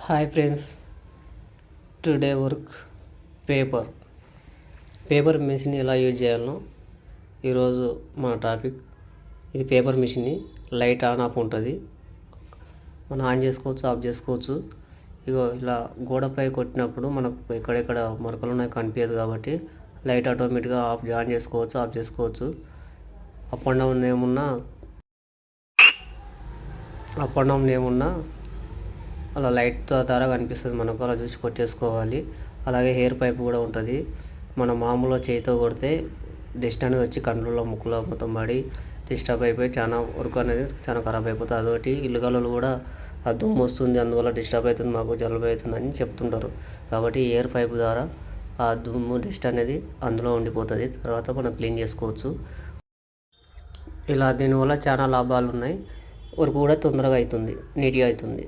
Hi friends, today work paper machine ఎలా use చేయాలనో ఈరోజు మన టాపిక్. ఇది paper machine. Light on off ఉంటుంది, మనం ఆన్ చేసుకోవచ్చు, ఆఫ్ చేసుకోవచ్చు. ఇగో ఇలా గోడపై కొట్టినప్పుడు మనకు ఎక్కడెక్కడ మరకలు ఉన్నాయి కనిపించదు కాబట్టి లైట్ ఆటోమేటిక్గా ఆన్ చేసుకోవచ్చు, ఆఫ్ చేసుకోవచ్చు. అప్ అండ్ డౌన్ ఏమున్నా అలా లైట్ ద్వారా కనిపిస్తుంది మనకు, అలా చూసి కొట్టేసుకోవాలి. అలాగే హెయిర్ పైప్ కూడా ఉంటుంది. మనం మామూలుగా చేతితో కొడితే డస్ట్ అనేది వచ్చి కండ్లలో ముక్కులో మొత్తం పడి డిస్టర్బ్ అయిపోయి చాలా వర్క్ అనేది చాలా ఖరాబ్ అయిపోతుంది. అదొకటి ఇల్లుగలలో కూడా ఆ దుమ్ము వస్తుంది, అందువల్ల డిస్టర్బ్ అవుతుంది, మాకు జలుబు అవుతుంది అని చెప్తుంటారు. కాబట్టి ఎయిర్ పైప్ ద్వారా ఆ దుమ్ము డస్ట్ అనేది అందులో ఉండిపోతుంది, తర్వాత మనం క్లీన్ చేసుకోవచ్చు. ఇలా దీనివల్ల చాలా లాభాలు ఉన్నాయి. వర్క్ కూడా తొందరగా అవుతుంది, నీట్గా అవుతుంది.